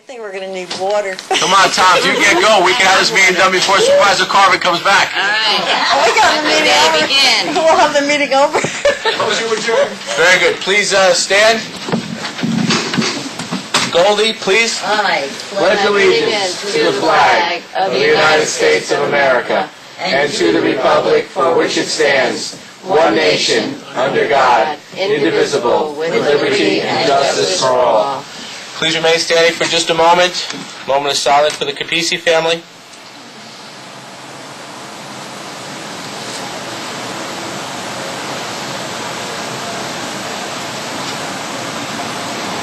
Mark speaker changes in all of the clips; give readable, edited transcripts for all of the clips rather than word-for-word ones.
Speaker 1: think we're going to need water.
Speaker 2: Come on, Tom, if you can't go, we can have this meeting done before Supervisor Carver comes back.
Speaker 3: All right.
Speaker 1: We got the meeting over.
Speaker 3: Begin.
Speaker 1: We'll have the meeting over.
Speaker 2: Very good. Please stand. Goldie, please.
Speaker 3: I
Speaker 4: pledge allegiance to the flag of the United States of America and to the republic for which it stands, one nation, under God, indivisible, with liberty and justice for all.
Speaker 2: Please remain standing for just a moment. Moment of silence for the Capeci family.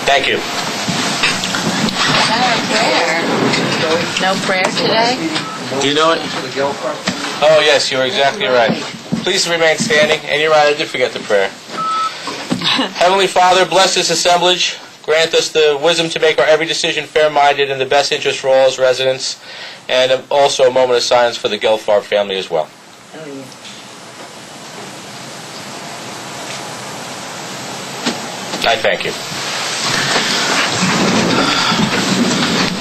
Speaker 2: Thank you.
Speaker 3: No prayer today?
Speaker 2: Do you know it? Oh, yes, you're exactly right. Please remain standing. And you're right, I did forget the prayer. Heavenly Father, bless this assemblage. Grant us the wisdom to make our every decision fair-minded in the best interest for all as residents. And also a moment of silence for the Gelfarb family as well.
Speaker 3: Oh, yeah.
Speaker 2: I thank you.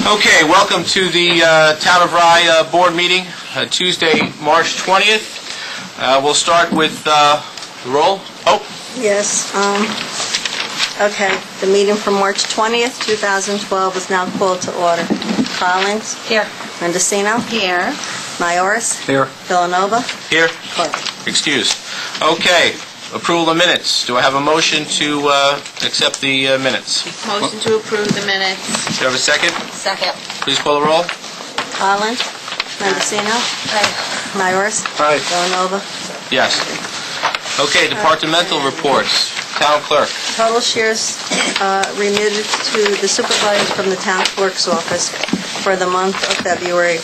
Speaker 2: Okay, welcome to the Town of Rye Board meeting, Tuesday, March 20th. We'll start with the roll. Oh.
Speaker 1: Yes. Okay. The meeting for March 20th, 2012 is now called to order. Collins?
Speaker 3: Here.
Speaker 1: Mendicino?
Speaker 3: Here.
Speaker 1: Nioras?
Speaker 2: Here.
Speaker 1: Villanova?
Speaker 2: Here.
Speaker 1: Clerk.
Speaker 2: Excused. Okay. Approval of minutes. Do I have a motion to accept the minutes?
Speaker 3: Motion to approve the minutes.
Speaker 2: Do you have a second?
Speaker 3: Second.
Speaker 2: Please call the roll.
Speaker 1: Collins? Mendicino?
Speaker 3: Aye.
Speaker 1: Nioras?
Speaker 2: Aye.
Speaker 1: Villanova?
Speaker 2: Yes. Okay, departmental reports. Town clerk.
Speaker 1: Total shares remitted to the supervisor from the town clerk's office for the month of February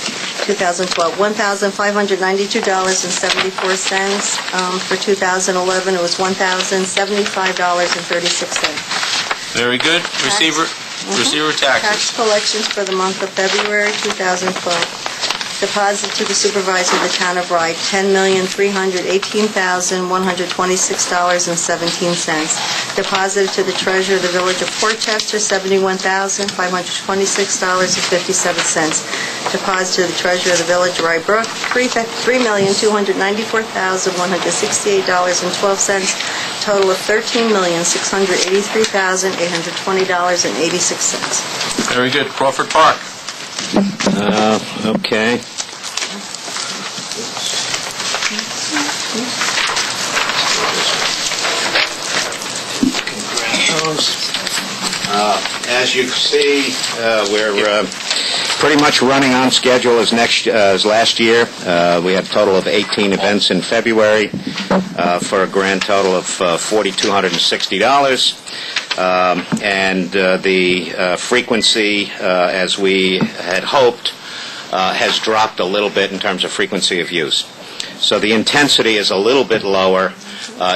Speaker 1: 2012, $1,592.74. For 2011, it was $1,075.36.
Speaker 2: Very good. Receiver
Speaker 1: Tax
Speaker 2: taxes.
Speaker 1: collections for the month of February 2012. Deposit to the supervisor of the town of Rye, $10,318,126.17. Deposited to the treasurer of the village of Portchester, $71,526.57. Deposited to the treasurer of the village of Rye Brook, $3,294,168.12. Total of $13,683,820.86.
Speaker 2: Very good. Crawford Park.
Speaker 5: Okay. As you see, we're pretty much running on schedule as last year. We had a total of 18 events in February for a grand total of $4,260. And the frequency, as we had hoped, has dropped a little bit in terms of frequency of use. So the intensity is a little bit lower,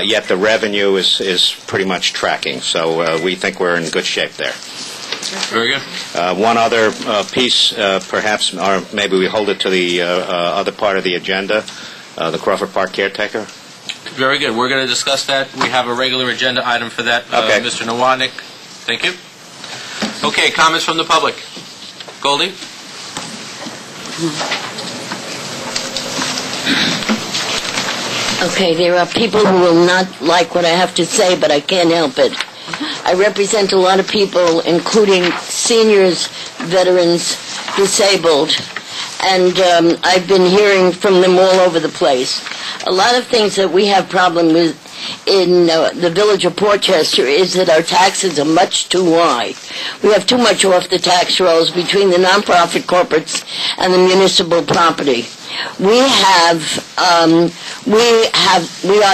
Speaker 5: yet the revenue is pretty much tracking. So we think we're in good shape there.
Speaker 2: Very good.
Speaker 5: One other piece, perhaps, or maybe we hold it to the other part of the agenda, the Crawford Park caretaker.
Speaker 2: Very good. We're going to discuss that. We have a regular agenda item for that.
Speaker 5: Okay.
Speaker 2: Mr. Nowotnik, thank you. Okay, comments from the public. Goldie?
Speaker 6: Okay, there are people who will not like what I have to say, but I can't help it. I represent a lot of people, including seniors, veterans, disabled, and I've been hearing from them all over the place. A lot of things that we have problem with in the village of Portchester is that our taxes are much too high. We have too much off the tax rolls between the nonprofit corporates and the municipal property. We are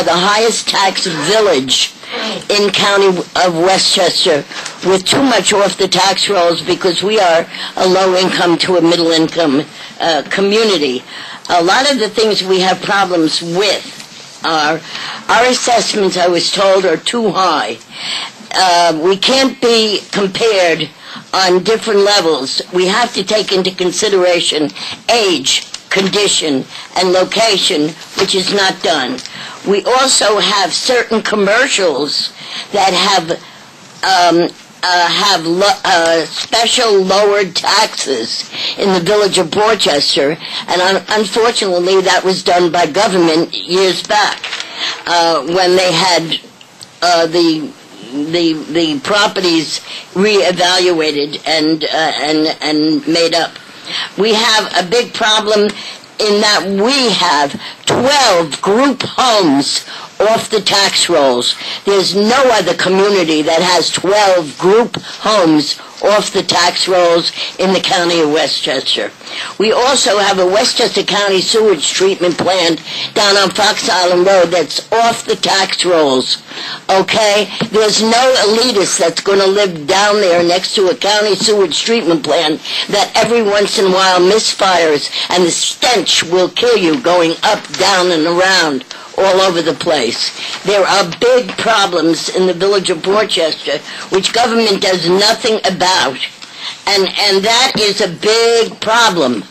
Speaker 6: the highest tax village in County of Westchester with too much off the tax rolls because we are a low-income to a middle-income community. A lot of the things we have problems with are our assessments, I was told, are too high. We can't be compared on different levels. We have to take into consideration age, condition, and location, which is not done. We also have certain commercials that have have special lowered taxes in the village of Portchester, and unfortunately that was done by government years back when they had the properties reevaluated and made up. We have a big problem in that we have 12 group homes off the tax rolls. There's no other community that has 12 group homes off the tax rolls in the county of Westchester. We also have a Westchester County sewage treatment plant down on Fox Island Road that's off the tax rolls. Okay? There's no elitist that's going to live down there next to a county sewage treatment plant that every once in a while misfires and the stench will kill you going up, down, and around all over the place. There are big problems in the village of Portchester which government does nothing about, and that is a big problem.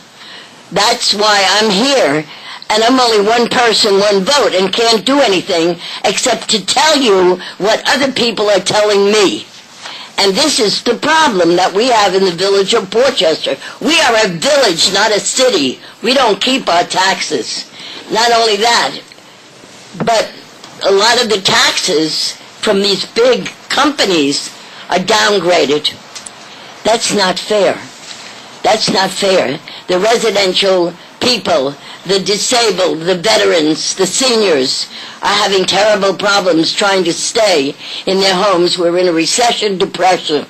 Speaker 6: That's why I'm here, and I'm only one person, one vote, and can't do anything except to tell you what other people are telling me. And this is the problem that we have in the village of Portchester. We are a village, not a city. We don't keep our taxes. Not only that, but a lot of the taxes from these big companies are downgraded. That's not fair. That's not fair. The residential people, the disabled, the veterans, the seniors are having terrible problems trying to stay in their homes. We're in a recession, depression.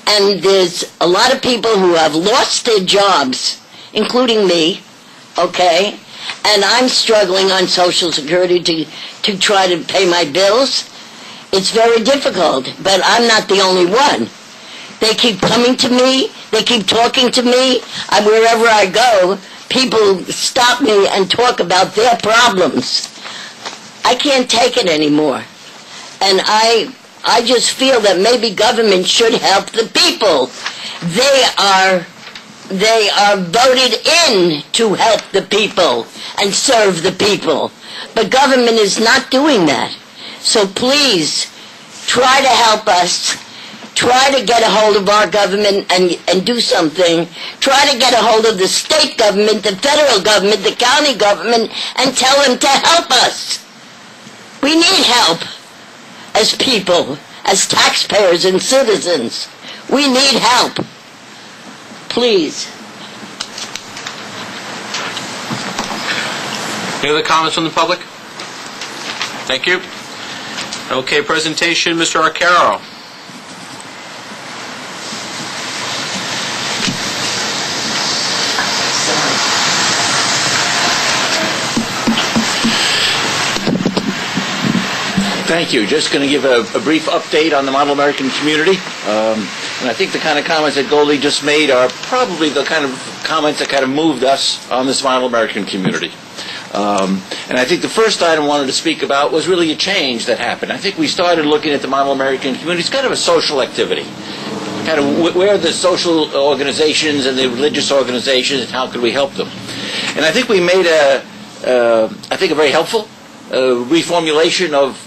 Speaker 6: And there's a lot of people who have lost their jobs, including me, okay? And I'm struggling on Social Security to try to pay my bills. It's very difficult, but I'm not the only one. They keep coming to me. They keep talking to me. Wherever I go, people stop me and talk about their problems. I can't take it anymore. And I just feel that maybe government should help the people. They are voted in to help the people and serve the people. But government is not doing that. So please, try to help us. Try to get a hold of our government and do something. Try to get a hold of the state government, the federal government, the county government, and tell them to help us. We need help as people, as taxpayers and citizens. We need help. Please.
Speaker 2: Any other comments from the public? Thank you. Okay, presentation, Mr. Arcaro.
Speaker 7: Thank you. Just going to give a brief update on the Model American community. And I think the kind of comments that Goldie just made are probably the kind of comments that kind of moved us on this Model American community. And I think the first item I wanted to speak about was really a change that happened. I think we started looking at the Model American community as kind of a social activity. Kind of where are the social organizations and the religious organizations and how could we help them? And I think we made a very helpful reformulation of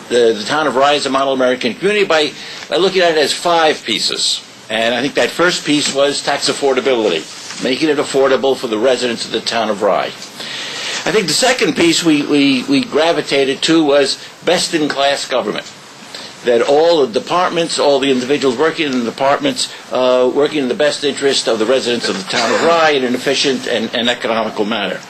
Speaker 7: the town of Rye as a Model American community by looking at it as 5 pieces. And I think that first piece was tax affordability, making it affordable for the residents of the town of Rye. I think the second piece we gravitated to was best-in-class government, that all the departments, all the individuals working in the departments, working in the best interest of the residents of the town of Rye in an efficient and economical manner.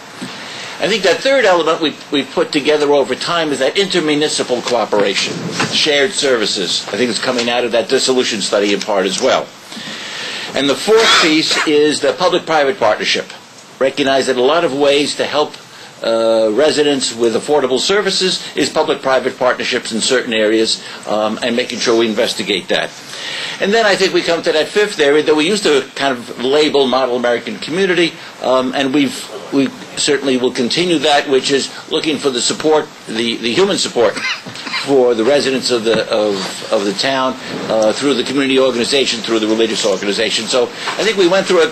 Speaker 7: I think that third element we put together over time is that intermunicipal cooperation, shared services. I think it's coming out of that dissolution study in part as well. And the fourth piece is the public-private partnership. Recognize that a lot of ways to help residents with affordable services is public-private partnerships in certain areas, and making sure we investigate that. And then I think we come to that fifth area that we used to kind of label Model American Community, and we certainly will continue that, which is looking for the support, the human support for the residents of the town through the community organization, through the religious organization. So I think we went through a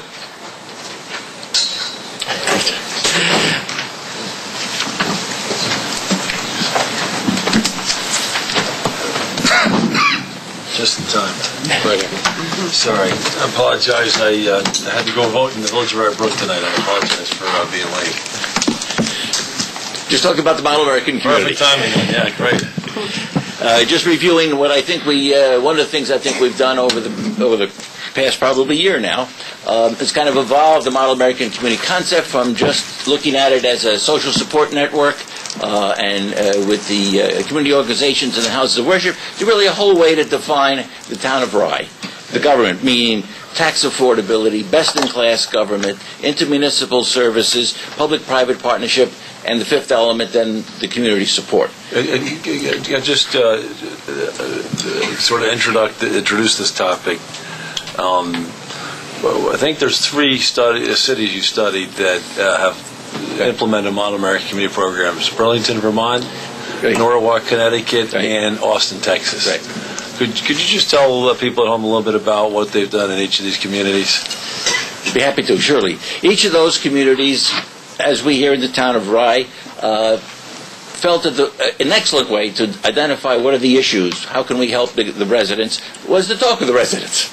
Speaker 8: just just in time. Sorry. I apologize. I had to go vote in the village of Brook tonight. I apologize for being late.
Speaker 7: Just talking about the Model American community.
Speaker 8: Perfect timing. Yeah, great.
Speaker 7: Just reviewing what I think one of the things I think we've done over the past probably year now, has kind of evolved the Model American community concept from just looking at it as a social support network and with the community organizations and the houses of worship to really a whole way to define the town of Rye. The government, meaning tax affordability, best-in-class government, intermunicipal services, public-private partnership, and the fifth element, then the community support.
Speaker 8: Just sort of introduce this topic. I think there's 3 cities you studied that have implemented Model American Community programs: Burlington, Vermont, Norwalk, Connecticut, and Austin, Texas.
Speaker 7: Right.
Speaker 8: Could you just tell people at home a little bit about what they've done in each of these communities?
Speaker 7: I'd be happy to, surely. Each of those communities, as we here in the town of Rye, felt that an excellent way to identify what are the issues, how can we help the residents, was to talk with the residents.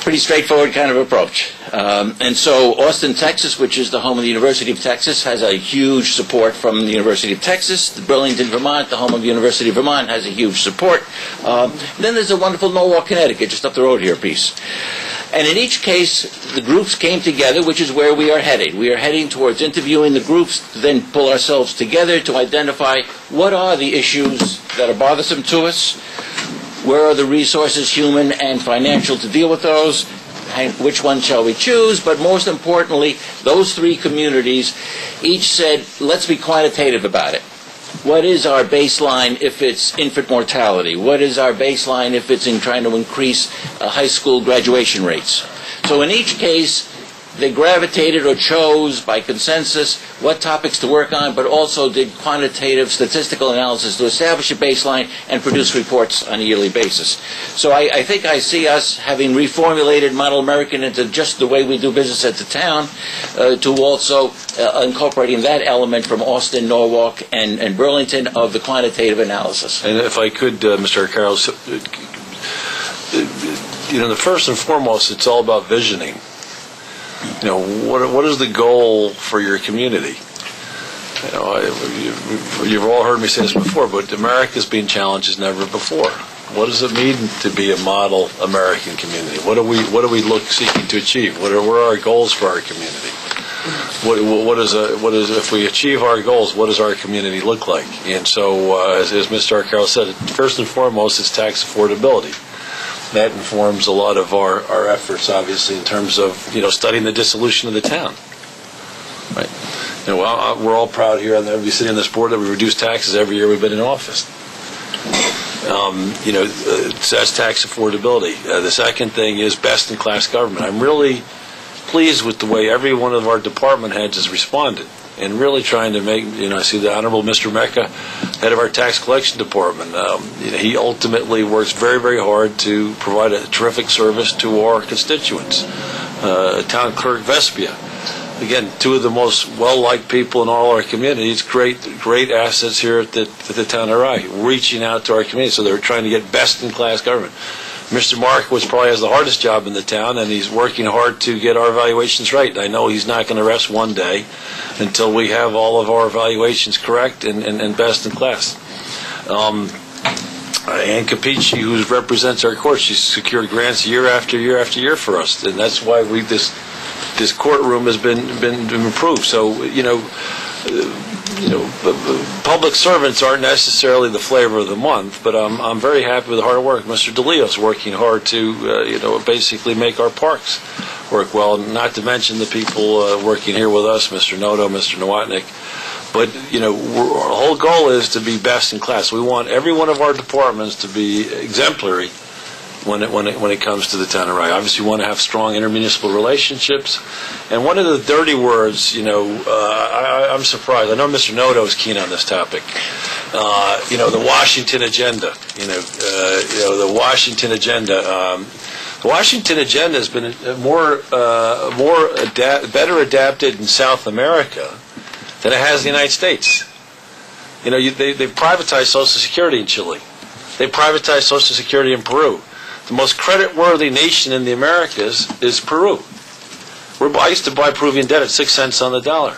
Speaker 7: Pretty straightforward kind of approach. And so Austin, Texas, which is the home of the University of Texas, has a huge support from the University of Texas. Burlington, Vermont, the home of the University of Vermont, has a huge support. Then there's a wonderful Norwalk, Connecticut, just up the road here a piece. And in each case, the groups came together, which is where we are heading. We are heading towards interviewing the groups, to then pull ourselves together to identify what are the issues that are bothersome to us, where are the resources, human and financial, to deal with those, and which one shall we choose? But most importantly, those 3 communities each said, let's be quantitative about it. What is our baseline if it's infant mortality? What is our baseline if it's in trying to increase high school graduation rates? So in each case, they gravitated or chose by consensus what topics to work on, but also did quantitative statistical analysis to establish a baseline and produce reports on a yearly basis. So I think I see us having reformulated Model American into just the way we do business at the town, to also incorporating that element from Austin, Norwalk, and Burlington of the quantitative analysis.
Speaker 8: And if I could, Mr. Arcaro, the first and foremost, it's all about visioning. What is the goal for your community? You've all heard me say this before, but America's being challenged as never before. What does it mean to be a model American community? What are we seeking to achieve? What are our goals for our community? What is if we achieve our goals? What does our community look like? And so, as Mr. Arcaro said, first and foremost, it's tax affordability. That informs a lot of our efforts, obviously, in terms of studying the dissolution of the town. Right? We're all proud here, and we sit on this board that we reduce taxes every year we've been in office. That's tax affordability. The second thing is best-in-class government. I'm really pleased with the way every one of our department heads has responded, and really trying to make, I see the Honorable Mr. Mecca, head of our tax collection department. He ultimately works very, very hard to provide a terrific service to our constituents. Town Clerk Vespia, again, 2 of the most well-liked people in all our communities, great assets here at the town of Rye, reaching out to our community. So they're trying to get best-in-class government. Mr. Markowitz probably has the hardest job in the town, and he's working hard to get our evaluations right. I know he's not going to rest one day until we have all of our evaluations correct and best in class. Ann Capeci, who represents our court, she's secured grants year after year after year for us, and that's why this courtroom has been improved. So public servants aren't necessarily the flavor of the month, but I'm very happy with the hard work. Mr. DeLeo's working hard to basically make our parks work well, not to mention the people working here with us, Mr. Noto, Mr. Nowotnik. But our whole goal is to be best in class. We want every one of our departments to be exemplary when it comes to the town of Rye. Obviously, we want to have strong intermunicipal relationships. And one of the dirty words, I'm surprised. I know Mr. Noto is keen on this topic. The Washington agenda. The Washington agenda. The Washington agenda has been better adapted in South America than it has in the United States. They've privatized Social Security in Chile. They privatized Social Security in Peru. The most credit-worthy nation in the Americas is Peru. I used to buy Peruvian debt at 6 cents on the dollar.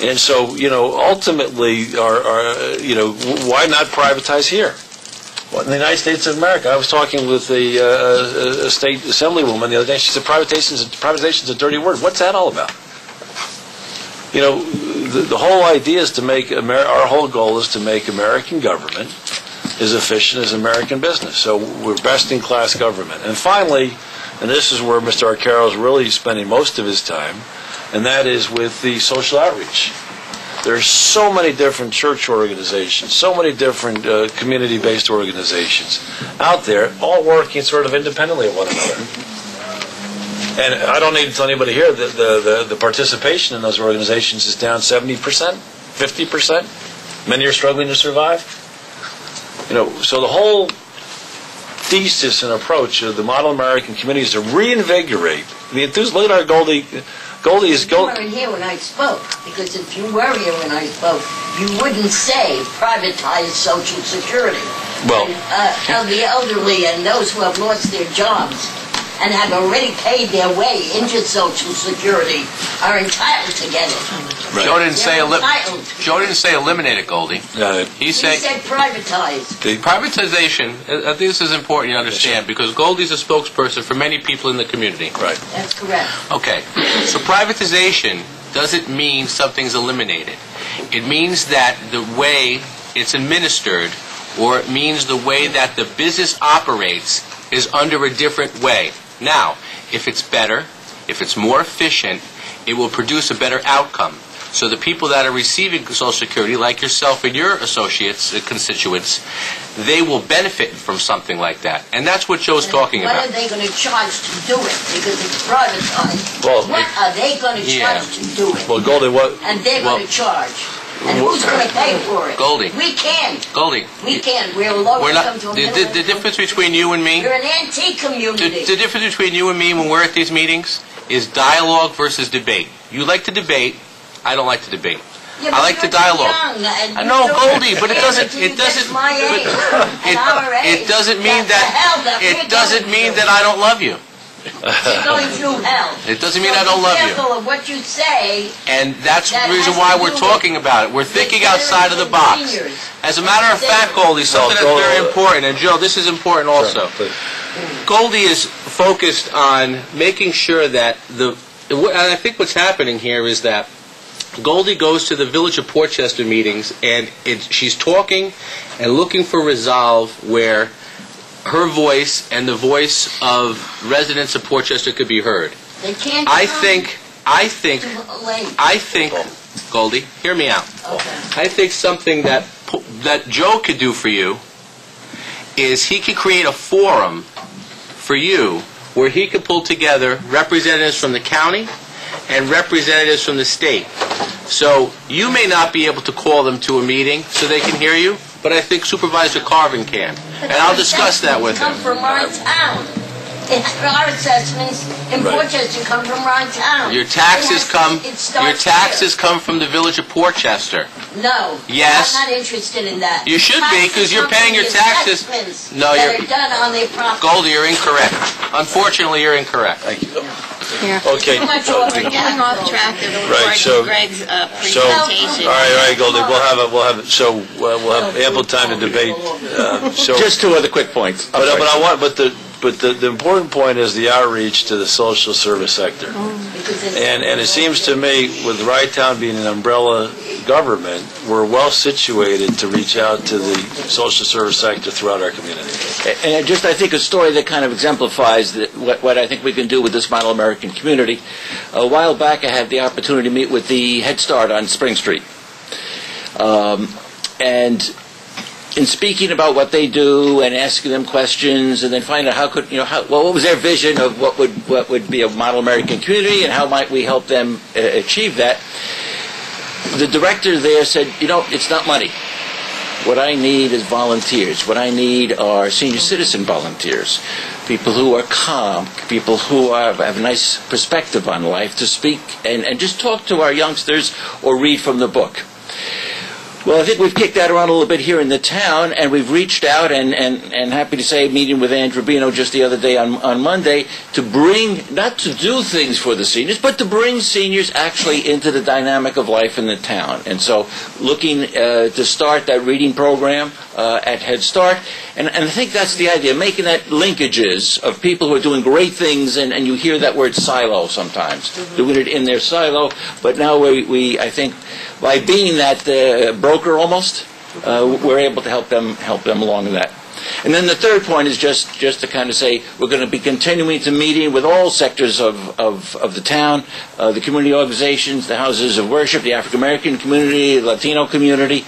Speaker 8: And so, ultimately, why not privatize here? Well, in the United States of America, I was talking with a state assemblywoman the other day. She said, privatization's a dirty word. What's that all about? The whole idea is to make, our whole goal is to make American government as efficient as American business. So we're best-in-class government. And finally, and this is where Mr. Arcaro is really spending most of his time, and that is with the social outreach. There's so many different church organizations, so many different community-based organizations out there, all working sort of independently of one another. And I don't need to tell anybody here that the participation in those organizations is down 70%, 50%. Many are struggling to survive. So the whole thesis and approach of the model American community is to reinvigorate the enthusiasm. Look at our Goldie. Goldie is
Speaker 6: You weren't here when I spoke, because if you were here when I spoke, you wouldn't say privatize Social Security.
Speaker 8: Well,
Speaker 6: And, the elderly and those who have lost their jobs and have already paid their way into Social Security are entitled to get it.
Speaker 2: Right. Joe didn't say eliminate it, Goldie. He said
Speaker 6: privatize.
Speaker 2: The privatization, I think this is important you understand, because Goldie's a spokesperson for many people in the community.
Speaker 8: Right.
Speaker 6: That's correct.
Speaker 2: Okay. So privatization doesn't mean something's eliminated. It means that the way it's administered, or it means the way that the business operates, is under a different way. Now, if it's better, if it's more efficient, it will produce a better outcome. So the people that are receiving Social Security, like yourself and your associates, constituents, they will benefit from something like that. And that's what Joe's talking about.
Speaker 6: What are they going to charge to do it? Because it's privatized.
Speaker 8: Well,
Speaker 6: what are they going to charge to do it?
Speaker 8: Well, Goldie, what?
Speaker 6: And they're going to charge. And who's going to pay for it?
Speaker 2: Goldie.
Speaker 6: We can't.
Speaker 2: Goldie.
Speaker 6: We can't. We're low income to a middle income.
Speaker 2: The difference between you and me...
Speaker 6: You're an antique community.
Speaker 2: The difference between you and me when we're at these meetings is dialogue versus debate. You like to debate. I don't like to debate.
Speaker 6: Yeah,
Speaker 2: I like to dialogue. I know, Goldie, but it doesn't mean that I don't love you.
Speaker 6: You're going through hell.
Speaker 2: It doesn't mean I don't love you.
Speaker 6: Be careful of what you say.
Speaker 2: And that's the reason why we're talking about it. We're thinking outside of the box. As a matter of fact, Goldie, something that's very important, and Joe, this is important also. Goldie is focused on making sure that and I think what's happening here is that Goldie goes to the Village of Portchester meetings, and she's talking and looking for resolve where her voice and the voice of residents of Portchester could be heard.
Speaker 6: They can't.
Speaker 2: I think, Goldie, hear me out.
Speaker 6: Okay.
Speaker 2: I think something that Joe could do for you is he could create a forum for you where he could pull together representatives from the county and representatives from the state. So you may not be able to call them to a meeting so they can hear you, but I think Supervisor Carvin can. And I'll discuss that with him.
Speaker 6: Come from our town. Our assessments in Portchester come from our town.
Speaker 2: Your taxes come from the Village of Portchester.
Speaker 6: No.
Speaker 2: Yes.
Speaker 6: I'm not interested in that.
Speaker 2: You should be, because you're paying your taxes.
Speaker 6: No, you're done on their property.
Speaker 2: Goldie, you're incorrect. Unfortunately, you're incorrect.
Speaker 8: Thank you.
Speaker 3: Here.
Speaker 8: Okay.
Speaker 3: We're getting off track of Greg's presentation.
Speaker 8: All right, Goldie. We'll have ample time to debate.
Speaker 7: Just two other quick points.
Speaker 8: But the important point is the outreach to the social service sector. And it seems to me, with Rye-Town being an umbrella government, we're well situated to reach out to the social service sector throughout our community.
Speaker 7: And I think a story that kind of exemplifies what I think we can do with this model American community. A while back, I had the opportunity to meet with the Head Start on Spring Street. And in speaking about what they do and asking them questions, and then find out what was their vision of what would be a model American community, and how might we help them achieve that. The director there said, it's not money. What I need is volunteers. What I need are senior citizen volunteers, people who are calm, people who have a nice perspective on life to speak and just talk to our youngsters or read from the book. Well, I think we've kicked that around a little bit here in the town, and we've reached out, and happy to say, meeting with Andrew Bino just the other day on Monday, to bring, not to do things for the seniors, but to bring seniors actually into the dynamic of life in the town. And so looking to start that reading program at Head Start, and I think that's the idea, making that linkages of people who are doing great things, and you hear that word silo sometimes, doing it in their silo, but now we I think, by being that broker almost, we're able to help them along that. And then the third point is just to kind of say we're going to be continuing to meeting with all sectors of the town, the community organizations, the houses of worship, the African American community, the Latino community,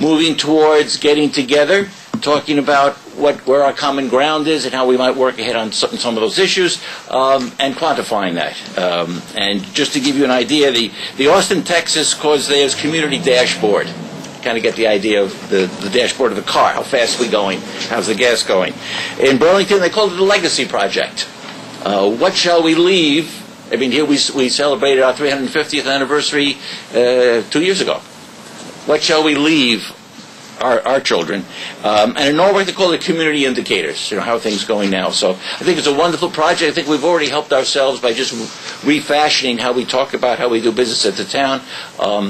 Speaker 7: moving towards getting together, talking about where our common ground is and how we might work ahead on some of those issues, and quantifying that. And just to give you an idea, the Austin, Texas calls theirs community dashboard. Kind of get the idea of the dashboard of the car, how fast we going, how's the gas going. In Burlington, they call it the Legacy Project. What shall we leave? I mean, here we celebrated our 350th anniversary 2 years ago. What shall we leave our children? And in Norway, they call it community indicators, how are things going now. So I think it's a wonderful project. I think we've already helped ourselves by just refashioning how we talk about how we do business at the town,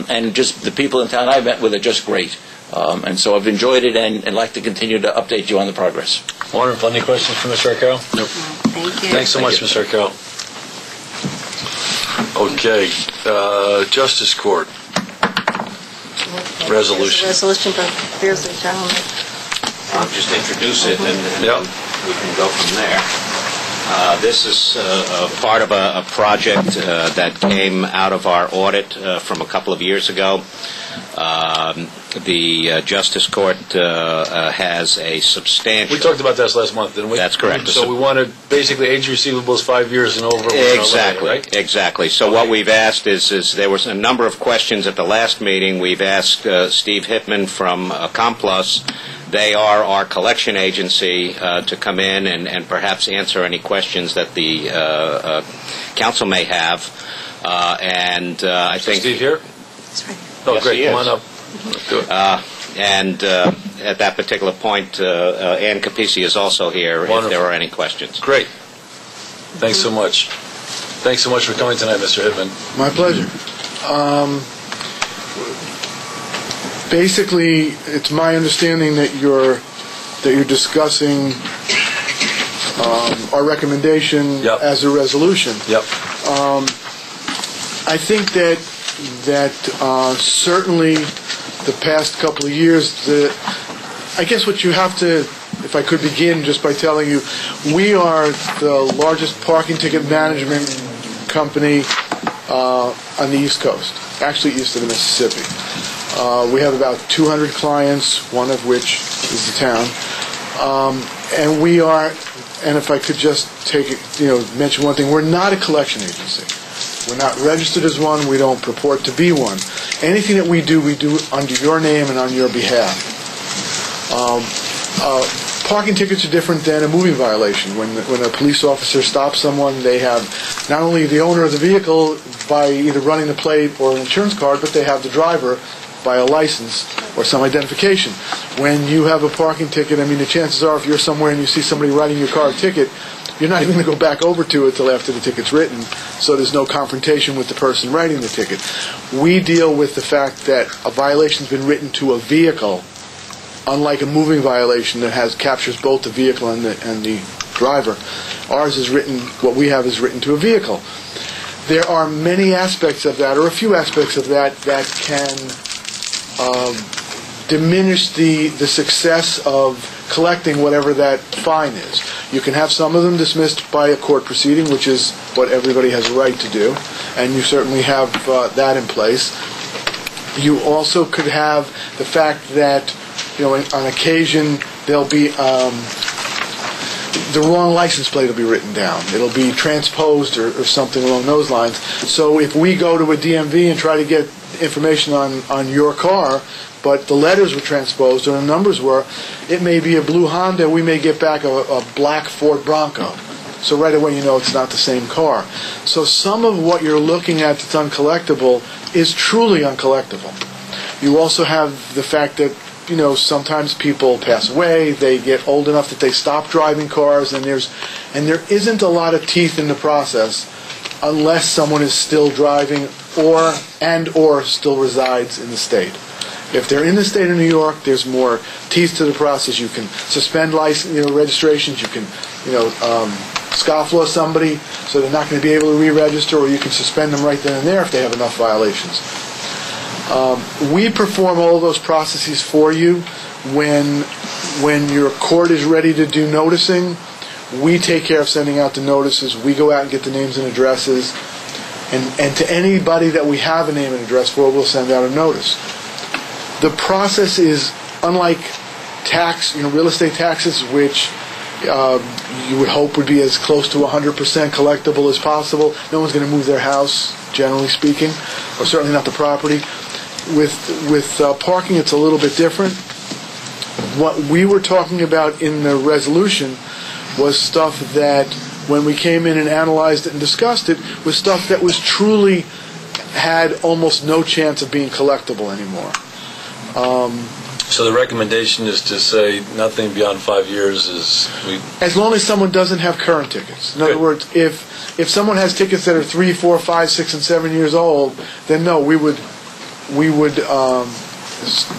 Speaker 7: and just the people in town I've met with are just great. And so I've enjoyed it and like to continue to update you on the progress.
Speaker 8: Wonderful. Any questions for Mr. Arcaro?
Speaker 2: Nope.
Speaker 1: Thank you.
Speaker 8: Thanks so much, Mr. Arcaro. Okay. Justice Court. Resolution.
Speaker 1: Resolution for affairs of the town.
Speaker 5: I'll just introduce it, and we can go from there. This is part of a project that came out of our audit from a couple of years ago. The Justice Court has a substantial...
Speaker 8: We talked about this last month, didn't we?
Speaker 5: That's correct.
Speaker 8: So we wanted basically age receivables 5 years and over.
Speaker 5: Exactly,
Speaker 8: right?
Speaker 5: exactly. So what we've asked is there was a number of questions at the last meeting. We've asked Steve Hitman from Complus. They are our collection agency to come in and perhaps answer any questions that the council may have. I think...
Speaker 8: Steve here?
Speaker 1: That's right.
Speaker 8: Oh,
Speaker 5: yes,
Speaker 8: great. Come on up. Do it.
Speaker 5: At that particular point, Ann Capeci is also here. Wonderful. If there are any questions.
Speaker 8: Great. Thanks so much. Thanks so much for coming tonight, Mr. Hitman.
Speaker 9: My pleasure. Basically, it's my understanding that you're discussing our recommendation as a resolution.
Speaker 8: Yep.
Speaker 9: I think that certainly the past couple of years, I guess what you have to, if I could begin just by telling you, we are the largest parking ticket management company on the East Coast, actually east of the Mississippi. We have about 200 clients, one of which is the town. And we are, and if I could just mention one thing, we're not a collection agency. We're not registered as one. We don't purport to be one. Anything that we do under your name and on your behalf. Parking tickets are different than a moving violation. When a police officer stops someone, they have not only the owner of the vehicle by either running the plate or an insurance card, but they have the driver by a license or some identification. When you have a parking ticket, the chances are if you're somewhere and you see somebody writing your car a ticket, you're not even going to go back over to it until after the ticket's written, so there's no confrontation with the person writing the ticket. We deal with the fact that a violation's been written to a vehicle, unlike a moving violation that captures both the vehicle and the driver. Ours is written, what we have is written to a vehicle. There are many aspects of that, or a few aspects of that can diminish the success of collecting whatever that fine is. You can have some of them dismissed by a court proceeding, which is what everybody has a right to do, and you certainly have that in place. You also could have the fact that, on occasion there'll be the wrong license plate will be written down. It'll be transposed or something along those lines. So if we go to a DMV and try to get information on your car, but the letters were transposed or the numbers were, it may be a blue Honda, we may get back a black Ford Bronco. So right away you know it's not the same car. So some of what you're looking at that's uncollectible is truly uncollectible. You also have the fact that, sometimes people pass away, they get old enough that they stop driving cars, and there isn't a lot of teeth in the process unless someone is still driving or still resides in the state. If they're in the state of New York, there's more teeth to the process. You can suspend registrations. You can, scofflaw somebody so they're not going to be able to re-register, or you can suspend them right then and there if they have enough violations. We perform all of those processes for you. When your court is ready to do noticing, we take care of sending out the notices. We go out and get the names and addresses. And to anybody that we have a name and address for, we'll send out a notice. The process is unlike real estate taxes, which you would hope would be as close to 100% collectible as possible. No one's going to move their house, generally speaking, or certainly not the property. With parking, it's a little bit different. What we were talking about in the resolution was stuff that, when we came in and analyzed it and discussed it, was stuff that was truly had almost no chance of being collectible anymore.
Speaker 8: So the recommendation is to say nothing beyond 5 years is...
Speaker 9: As long as someone doesn't have current tickets. In other words, if someone has tickets that are 3, 4, 5, 6, and 7 years old, then no, we would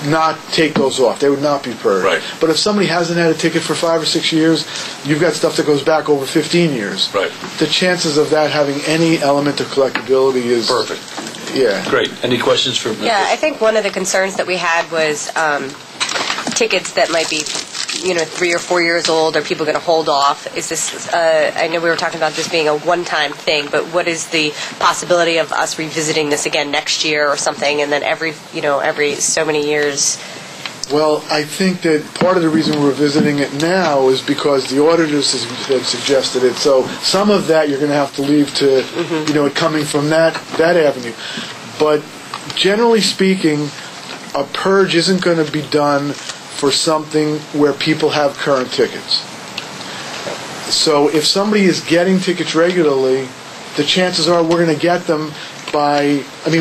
Speaker 9: not take those off. They would not be purged.
Speaker 8: Right.
Speaker 9: But if somebody hasn't had a ticket for 5 or 6 years, you've got stuff that goes back over 15 years.
Speaker 8: Right.
Speaker 9: The chances of that having any element of collectability is...
Speaker 8: Perfect.
Speaker 9: Yeah.
Speaker 8: Great. Any questions for...
Speaker 10: Yeah, I think one of the concerns that we had was tickets that might be, 3 or 4 years old. Are people going to hold off? Is this, I know we were talking about this being a one-time thing, but what is the possibility of us revisiting this again next year or something, and then every so many years?
Speaker 9: Well, I think that part of the reason we're visiting it now is because the auditors have suggested it. So some of that you're going to have to leave to, it coming from that avenue. But generally speaking, a purge isn't going to be done for something where people have current tickets. So if somebody is getting tickets regularly, the chances are we're going to get them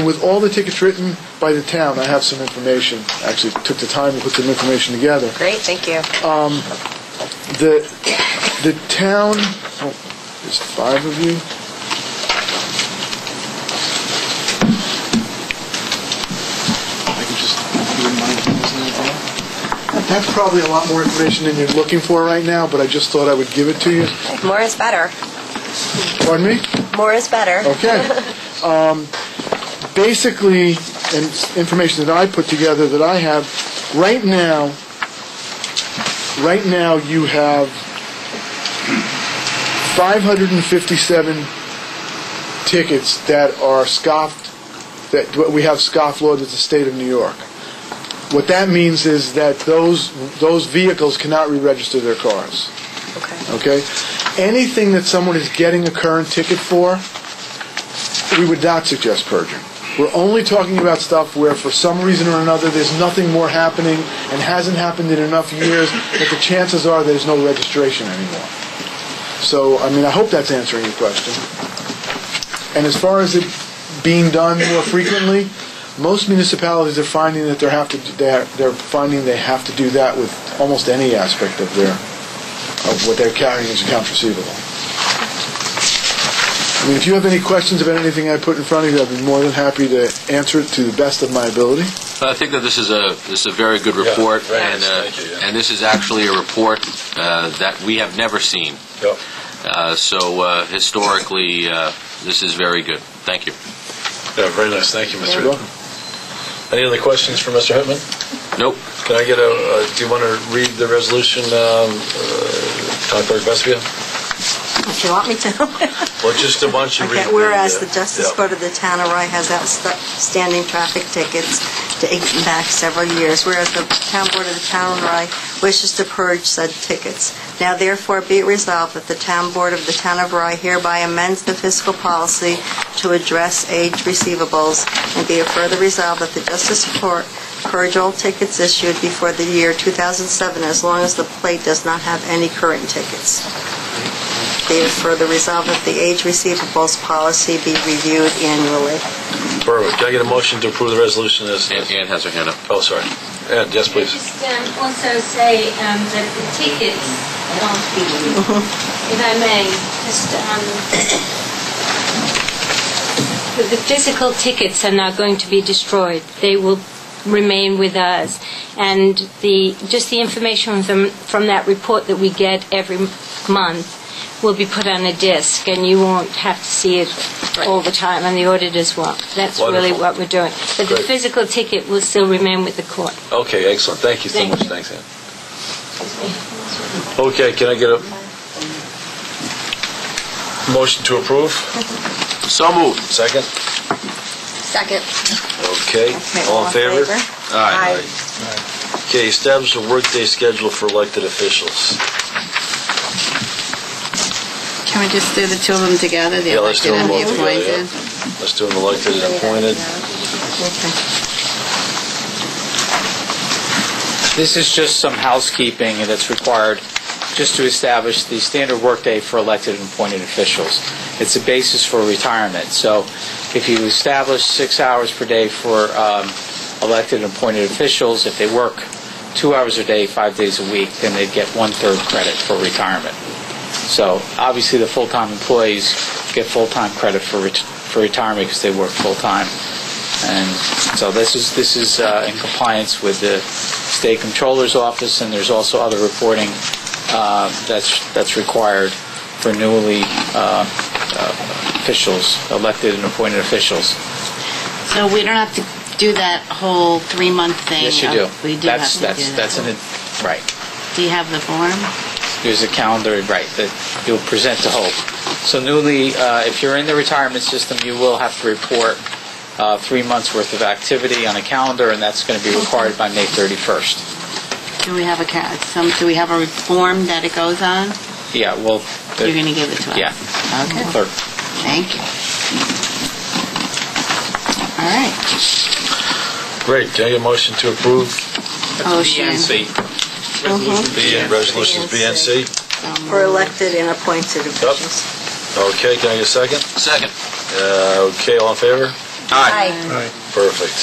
Speaker 9: with all the tickets written by the town. I have some information. Actually took the time to put some information together.
Speaker 10: Great, thank you.
Speaker 9: The town, there's 5 of you. I can just, if you wouldn't mind giving us an idea. That's probably a lot more information than you're looking for right now, but I just thought I would give it to you.
Speaker 10: More is better.
Speaker 9: Pardon me?
Speaker 10: More is better.
Speaker 9: Okay. Basically, and information that I put together that I have, right now you have 557 tickets that are that we have scofflawed at the state of New York. What that means is that those vehicles cannot re-register their cars. Okay? Anything that someone is getting a current ticket for, we would not suggest purging. We're only talking about stuff where, for some reason or another, there's nothing more happening and hasn't happened in enough years that the chances are there's no registration anymore. So, I hope that's answering your question. And as far as it being done more frequently, most municipalities are finding that they're finding they have to do that with almost any aspect of what they're carrying as accounts receivable. If you have any questions about anything I put in front of you, I'd be more than happy to answer it to the best of my ability.
Speaker 2: I think that this is a very good report, and this is actually a report that we have never seen.
Speaker 8: Yep.
Speaker 2: So historically, this is very good. Thank you.
Speaker 8: Yeah, very nice. Thank you, Mr. Hitman. Any other questions for Mr. Hitman?
Speaker 2: Nope.
Speaker 8: Can I get do you want to read the resolution, Town Clerk Vespia?
Speaker 1: If you want me to.
Speaker 8: Well, just a bunch of read.
Speaker 1: Whereas the Justice Court of the Town of Rye has outstanding traffic tickets dating back several years, whereas the Town Board of the Town of Rye wishes to purge said tickets. Now therefore be it resolved that the Town Board of the Town of Rye hereby amends the fiscal policy to address aged receivables, and be it further resolved that the Justice Court purge all tickets issued before the year 2007 as long as the plate does not have any current tickets. be it further resolved that the age receivables policy be reviewed annually.
Speaker 8: Perfect. Can I get a motion to approve the resolution as...
Speaker 2: Ann has her hand up.
Speaker 8: Oh, sorry. Ann, yes, please.
Speaker 3: Just also say that the tickets, if I may, just the physical tickets are not going to be destroyed. They will remain with us, and just the information from that report that we get every month will be put on a disc, and you won't have to see it all the time, and the auditors won't. That's really what we're doing. But the physical ticket will still remain with the court.
Speaker 8: Okay, excellent. Thank you so much. Thanks, Ann. Okay, can I get a motion to approve?
Speaker 2: So moved.
Speaker 8: Second?
Speaker 10: Second.
Speaker 8: Okay. All in favor?
Speaker 2: Aye.
Speaker 8: Okay, establish a workday schedule for elected officials.
Speaker 11: Can we just do the two of them together, the
Speaker 8: Let's do
Speaker 11: elected
Speaker 8: them
Speaker 11: and the
Speaker 8: all together.
Speaker 11: appointed?
Speaker 8: Yeah. Let's do them elected and appointed.
Speaker 12: This is just some housekeeping that's required just to establish the standard workday for elected and appointed officials. It's a basis for retirement. So if you establish 6 hours per day for elected and appointed officials, if they work 2 hours a day, 5 days a week, then they'd get 1/3 credit for retirement. So obviously the full-time employees get full-time credit for retirement because they work full-time. And so this is in compliance with the State Comptroller's Office, and there's also other reporting that's required for newly officials, elected and appointed officials.
Speaker 11: So we don't have to do that whole 3-month thing?
Speaker 12: Yes, you do.
Speaker 11: We do have to do that.
Speaker 12: Right.
Speaker 11: Do you have the form?
Speaker 12: There's a calendar, right, that you'll present to Hope. So newly, if you're in the retirement system, you will have to report 3 months' worth of activity on a calendar, and that's going to be required by May 31st.
Speaker 11: Do we have a form that it goes on?
Speaker 12: Yeah, well...
Speaker 11: You're going to give it to us?
Speaker 12: Yeah.
Speaker 11: Okay.
Speaker 12: Clerk.
Speaker 11: Thank you. All right.
Speaker 8: Great. Can I get a motion to approve?
Speaker 11: BNC.
Speaker 8: Resolutions B and C?
Speaker 1: For elected and appointed officials.
Speaker 8: Okay, can I get a second?
Speaker 2: Second.
Speaker 8: Okay, all in favor?
Speaker 2: Aye.
Speaker 8: Perfect.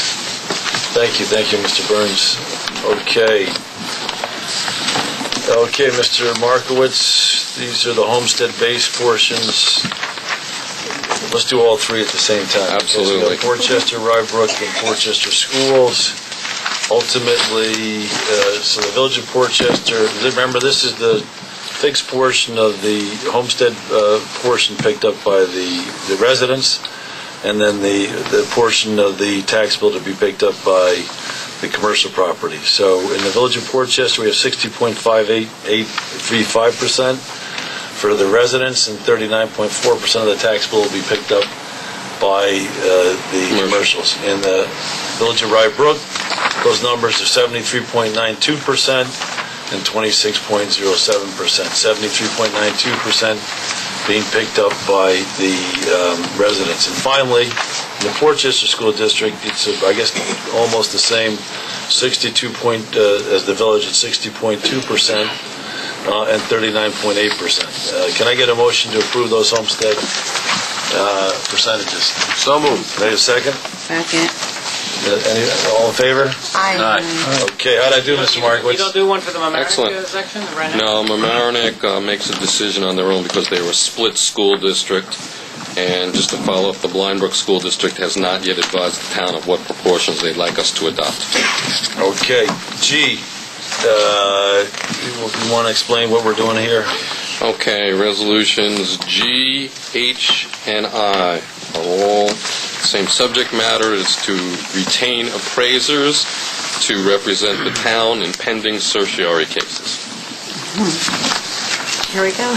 Speaker 8: Thank you, Mr. Burns. Okay, Mr. Markowitz, these are the homestead base portions. Let's do all three at the same time.
Speaker 2: Absolutely.
Speaker 8: Portchester, Rybrook, and Portchester schools. Ultimately, so the Village of Portchester, remember this is the fixed portion of the homestead portion picked up by the residents, and then the portion of the tax bill to be picked up by the commercial property. So in the Village of Portchester, we have 60.5835% for the residents, and 39.4% of the tax bill will be picked up by the commercials. In the Village of Rybrook, those numbers are 73.92% and 26.07%. 73.92% being picked up by the residents. And finally, in the Portchester School District, it's, I guess, almost the same, 62 as the village at 60.2% and 39.8%. Can I get a motion to approve those homestead percentages?
Speaker 2: So moved.
Speaker 8: Can I get a second?
Speaker 11: Second.
Speaker 8: All in favor?
Speaker 2: Aye.
Speaker 8: Okay, how'd I do, Mr. Markowitz?
Speaker 13: You don't do one for the Mamaroneck
Speaker 14: Excellent.
Speaker 13: section?
Speaker 14: No, Mamaroneck makes a decision on their own because they were a split school district. And just to follow up, the Blindbrook School District has not yet advised the town of what proportions they'd like us to adopt.
Speaker 8: Okay. G, you want to explain what we're doing here?
Speaker 14: Okay, resolutions G, H, and I are all same subject matter, is to retain appraisers to represent the town in pending certiorari cases.
Speaker 1: Here we go.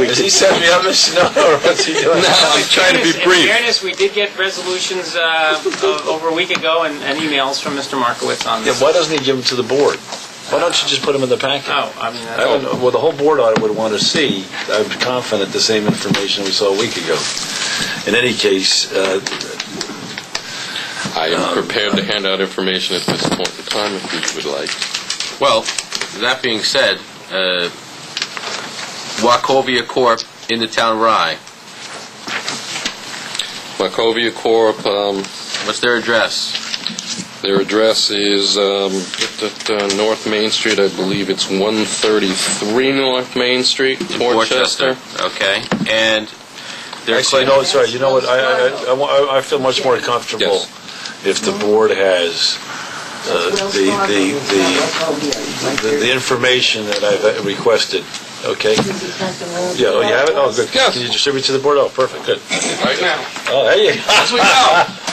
Speaker 8: Is he setting me up, Mr. Snow, or what's he doing?
Speaker 14: No, I'm trying to be brief.
Speaker 13: In fairness, we did get resolutions over a week ago and emails from Mr. Markowitz on this.
Speaker 8: Yeah, why doesn't he give them to the board? Why don't you just put them in the packet?
Speaker 13: Oh, I mean,
Speaker 8: Well, the whole board audit would want to see, I'm confident, the same information we saw a week ago. In any case,
Speaker 14: I am prepared to hand out information at this point in time if you would like.
Speaker 2: Well, that being said, Wachovia Corp. in the town of Rye?
Speaker 14: Wachovia Corp.
Speaker 2: What's their address?
Speaker 14: Their address is North Main Street. I believe it's 133 North Main Street, Portchester.
Speaker 2: Okay. And they're
Speaker 8: Actually, no, sorry. You know what? I feel much more comfortable if the board has the information that I've requested. Okay. Yeah. Oh, you have it. Oh, good.
Speaker 14: Yes.
Speaker 8: Can you distribute to the board? Oh, perfect. Good.
Speaker 14: Right now.
Speaker 8: Oh, there you go.
Speaker 2: As we go.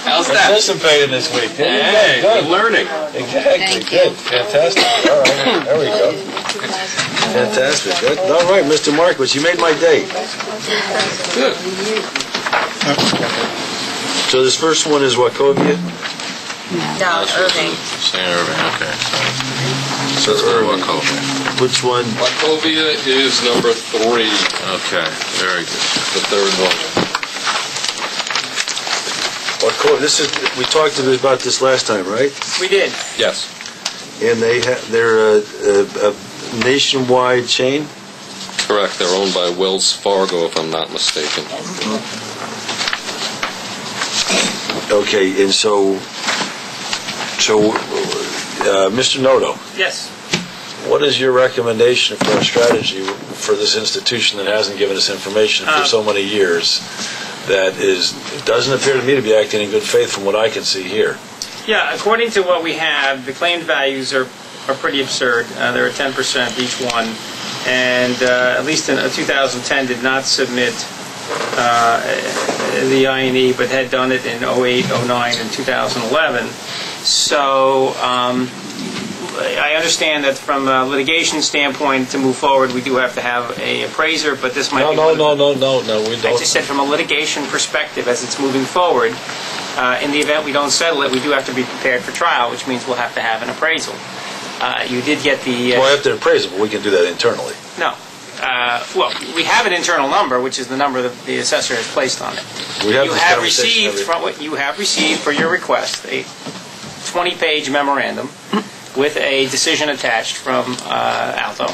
Speaker 2: How's that?
Speaker 8: Participated this week.
Speaker 2: Hey,
Speaker 8: Good.
Speaker 2: learning.
Speaker 8: Exactly. Good. Fantastic. All right. There we go. Fantastic. Good. All right, Mr. Markowitz, you made my day.
Speaker 14: Good.
Speaker 8: So this first one is Wachovia?
Speaker 10: No, Irving.
Speaker 2: St. Irving, okay.
Speaker 8: So it's
Speaker 14: Wachovia.
Speaker 8: Which one?
Speaker 14: Wachovia is number 3.
Speaker 2: Okay, very good.
Speaker 14: The third one.
Speaker 8: Wachovia. This is, we talked about this last time, right?
Speaker 13: We did.
Speaker 14: Yes.
Speaker 8: And they're a nationwide chain?
Speaker 14: Correct. They're owned by Wells Fargo, if I'm not mistaken.
Speaker 8: Okay, and so Mr. Noto,
Speaker 13: Yes.
Speaker 8: what is your recommendation for a strategy for this institution that hasn't given us information for so many years that doesn't appear to me to be acting in good faith from what I can see here?
Speaker 13: Yeah, according to what we have, the claimed values are pretty absurd. They're at 10% each one. And at least in 2010 did not submit the INE, but had done it in 08, 09, and 2011. So I understand that from a litigation standpoint, to move forward, we do have to have a appraiser, but this might be...
Speaker 8: No, we don't.
Speaker 13: I just said from a litigation perspective, as it's moving forward, in the event we don't settle it, we do have to be prepared for trial, which means we'll have to have an appraisal. You did get the...
Speaker 8: Well, I have to appraise it, but we can do that internally.
Speaker 13: No. Well, we have an internal number, which is the number that the assessor has placed on it.
Speaker 8: You have received
Speaker 13: for your request a 20-page memorandum with a decision attached from Alto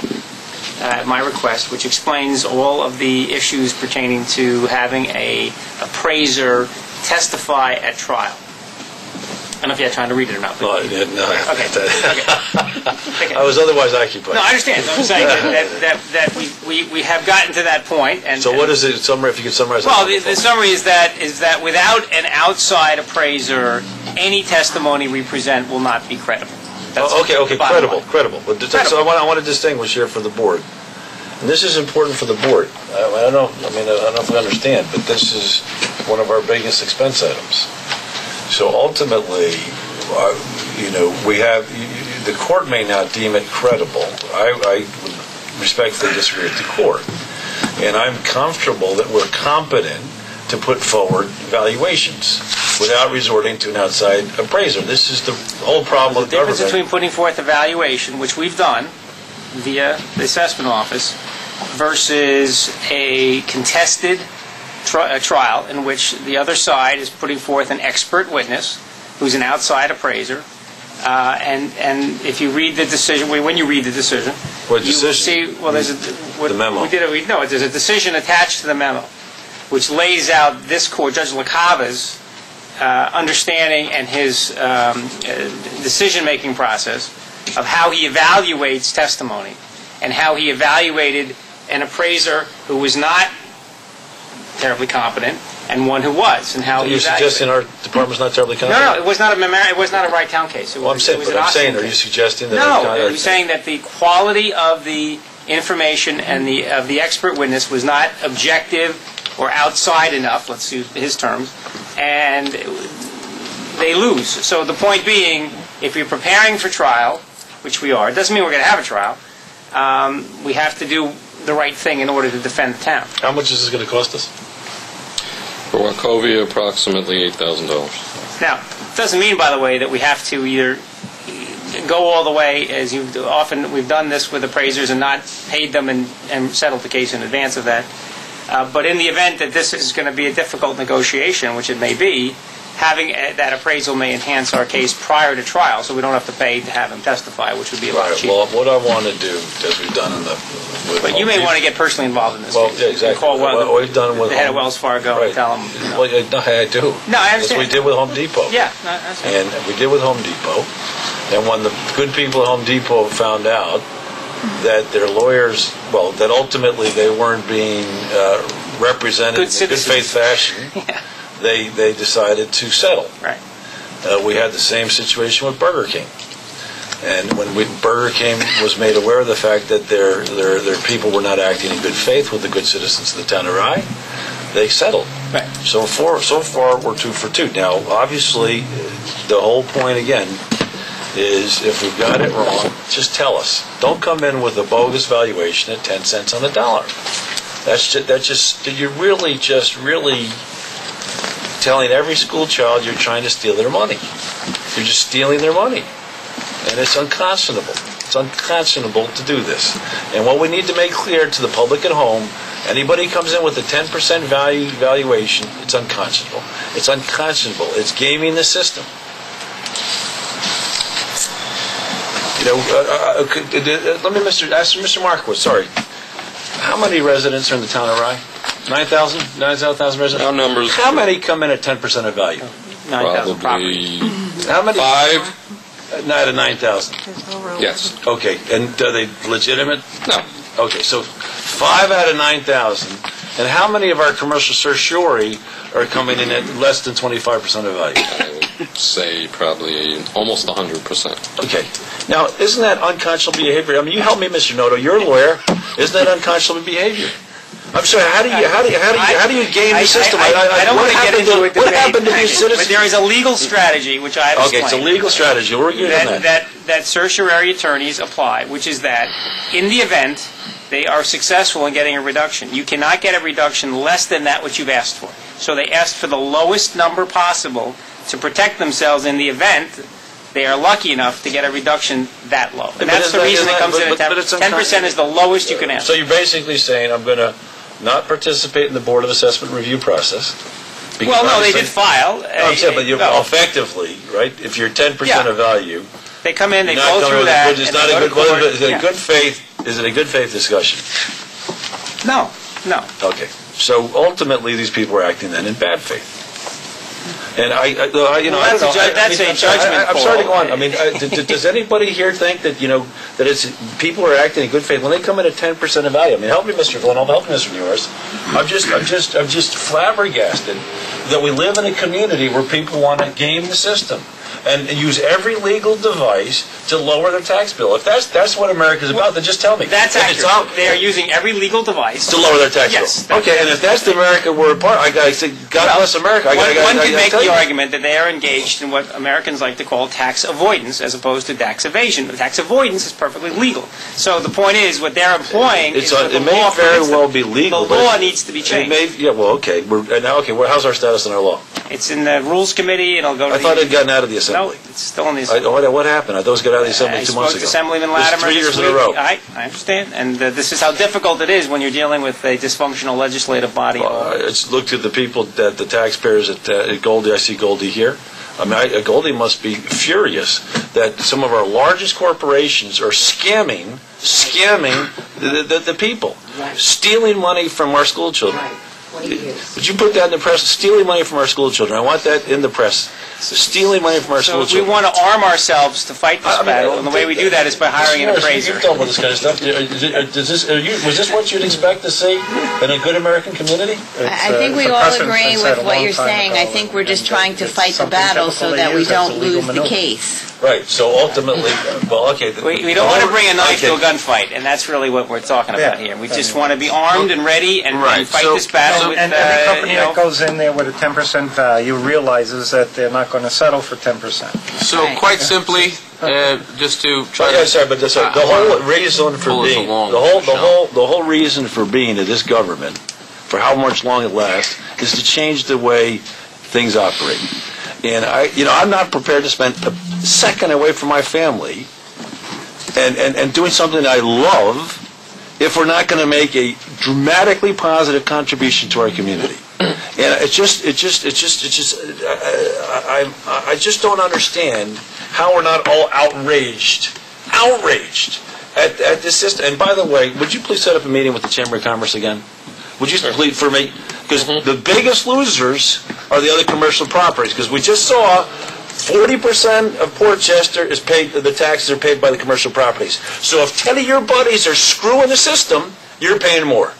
Speaker 13: at my request, which explains all of the issues pertaining to having a appraiser testify at trial. I don't know if you had time to read it or not.
Speaker 8: No, I didn't. No.
Speaker 13: Okay.
Speaker 8: I was otherwise occupied.
Speaker 13: No, I understand. I'm saying that we have gotten to that point. And,
Speaker 8: so what is it? Summary? If you could summarize.
Speaker 13: Well, the summary is that without an outside appraiser, any testimony we present will not be credible.
Speaker 8: Okay, credible. But so I want to distinguish here for the board. And this is important for the board. I don't know if we understand, but this is one of our biggest expense items. So ultimately, we have, the court may not deem it credible. I respectfully disagree with the court. And I'm comfortable that we're competent to put forward valuations without resorting to an outside appraiser. This is the whole problem with government.
Speaker 13: The difference between putting forth a valuation, which we've done via the assessment office, versus a contested trial in which the other side is putting forth an expert witness who's an outside appraiser, and if you read the decision, when you read the decision,
Speaker 8: what decision?
Speaker 13: You will see, well, there's
Speaker 8: the memo.
Speaker 13: There's a decision attached to the memo, which lays out this court, Judge LaCava's understanding and his decision-making process of how he evaluates testimony and how he evaluated an appraiser who was not terribly competent and one who was, and how
Speaker 8: you're suggesting our department's not terribly competent?
Speaker 13: No, it was not a Wright-Town case.
Speaker 8: I'm saying, are you suggesting that?
Speaker 13: No, I'm saying that the quality of the information and of the expert witness was not objective or outside enough, let's use his terms, and they lose. So the point being, if you're preparing for trial, which we are, it doesn't mean we're going to have a trial, we have to do the right thing in order to defend the town.
Speaker 8: How much is this going to cost us?
Speaker 14: For Wachovia, approximately $8,000.
Speaker 13: Now, it doesn't mean, by the way, that we have to either go all the way, as we've done this with appraisers and not paid them and settled the case in advance of that. But in the event that this is going to be a difficult negotiation, which it may be, having that appraisal may enhance our case prior to trial, so we don't have to pay to have him testify, which would be a lot cheaper.
Speaker 8: Well, what I want to do, as we've done in the...
Speaker 13: But you may want to get personally involved in this
Speaker 8: Well,
Speaker 13: case.
Speaker 8: yeah, exactly.
Speaker 13: Call
Speaker 8: What we've done with
Speaker 13: the head of Wells Fargo and tell him.
Speaker 8: Well, I do.
Speaker 13: No, I understand.
Speaker 8: As we did with Home Depot.
Speaker 13: Yeah, that's right.
Speaker 8: And we did with Home Depot. And when the good people at Home Depot found out that their lawyers, well, that ultimately they weren't being represented in a good faith fashion, they decided to settle.
Speaker 13: Right.
Speaker 8: We had the same situation with Burger King. And when Burger King was made aware of the fact that their people were not acting in good faith with the good citizens of the town of Rye, they settled.
Speaker 13: Right.
Speaker 8: So far, we're 2 for 2. Now, obviously, the whole point again is if we've got it wrong, just tell us. Don't come in with a bogus valuation at 10 cents on the dollar. You're really telling every school child you're trying to steal their money. You're just stealing their money. And it's unconscionable. It's unconscionable to do this. And what we need to make clear to the public at home, anybody comes in with a 10% valuation, it's unconscionable. It's unconscionable. It's gaming the system. Let me ask Mr. Markowitz, sorry. How many residents are in the town of Rye? 9,000? 9,000 residents?
Speaker 14: Our numbers.
Speaker 8: How many come in at 10% of value?
Speaker 13: 9,000
Speaker 14: Probably
Speaker 8: How many?
Speaker 14: 5.
Speaker 8: Not at 9,000.
Speaker 14: Yes.
Speaker 8: Okay, and are they legitimate?
Speaker 14: No.
Speaker 8: Okay, so 5 out of 9,000. And how many of our commercial certiorari are coming in at less than 25% of value?
Speaker 14: I would say probably almost 100%.
Speaker 8: Okay. Now, isn't that unconscionable behavior? I mean, you help me, Mr. Noto. You're a lawyer. Isn't that unconscionable behavior? I'm sorry. How do you game the system?
Speaker 13: I don't want to get into it.
Speaker 8: What happened to these citizens?
Speaker 13: But there is a legal strategy, which I have explained.
Speaker 8: Okay, it's a legal strategy. We're getting that.
Speaker 13: That certiorari attorneys apply, which is that in the event they are successful in getting a reduction, you cannot get a reduction less than that which you've asked for. So they asked for the lowest number possible to protect themselves in the event they are lucky enough to get a reduction that low. And that's the reason it comes in at 10%. 10% is the lowest you can ask.
Speaker 8: So you're basically saying I'm going to not participate in the Board of Assessment review process.
Speaker 13: Well, no, they did file.
Speaker 8: I'm saying, but effectively, right, if you're 10% of value...
Speaker 13: They come in, they go through that,
Speaker 8: is it a good faith discussion?
Speaker 13: No.
Speaker 8: Okay. So ultimately, these people are acting then in bad faith. And
Speaker 13: that's a judgment.
Speaker 8: I'm sorry to go on. I mean, does anybody here think that that it's people are acting in good faith when they come in at 10% of value? I mean, help me, Mr. Villanova, help me, Mr. Nioras. I'm just flabbergasted that we live in a community where people want to game the system and use every legal device to lower their tax bill. If that's what America's about, then just tell me.
Speaker 13: That's accurate. They are using every legal device
Speaker 8: to lower their tax bill. Okay, and if that's the America we're a part, I say, God bless America.
Speaker 13: One could make the argument that they are engaged in what Americans like to call tax avoidance as opposed to tax evasion. But tax avoidance is perfectly legal. So the point is, what they're employing is what the
Speaker 8: law may very well be legal.
Speaker 13: The law needs to be changed.
Speaker 8: How's our status on our law?
Speaker 13: It's in the Rules Committee, and it'll go to
Speaker 8: I thought it had gotten out of the Assembly.
Speaker 13: No, it's still in the Assembly.
Speaker 8: What happened? I thought it was got out of the Assembly 2 months ago.
Speaker 13: I spoke to Assemblyman Latimer
Speaker 8: 3 years in a row.
Speaker 13: I understand, and this is how difficult it is when you're dealing with a dysfunctional legislative body.
Speaker 8: It's look to the people, the taxpayers at Goldie. I see Goldie here. I mean, Goldie must be furious that some of our largest corporations are scamming the people, stealing money from our school children. Would you put that in the press? Stealing money from our school children. I want that in the press. Stealing money from our school children.
Speaker 13: We want to arm ourselves to fight this battle, and the way we do that is by hiring an appraiser.
Speaker 8: You've dealt with this kind of stuff. Was this what you'd expect to see in a good American community?
Speaker 11: I think we all agree with what you're saying. I think we're just trying to fight the battle so that we don't lose the case.
Speaker 8: Right. So ultimately,
Speaker 13: we don't want to bring a knife to a gunfight, and that's really what we're talking about here. We just want to be armed and ready and fight this battle.
Speaker 15: And every company that goes in there with a 10% value realizes that they're not going to settle for 10%.
Speaker 14: So quite simply, just to try
Speaker 8: the whole reason for being the whole reason for being of this government, for how much long it lasts, is to change the way things operate. And I'm not prepared to spend a second away from my family and doing something I love if we're not going to make a dramatically positive contribution to our community. And I just don't understand how we're not all outraged at this system. And by the way, would you please set up a meeting with the Chamber of Commerce again? Would you please for me? Because the biggest losers are the other commercial properties. Because we just saw 40% of Port Chester is paid. The taxes are paid by the commercial properties. So if 10 of your buddies are screwing the system, you're paying more.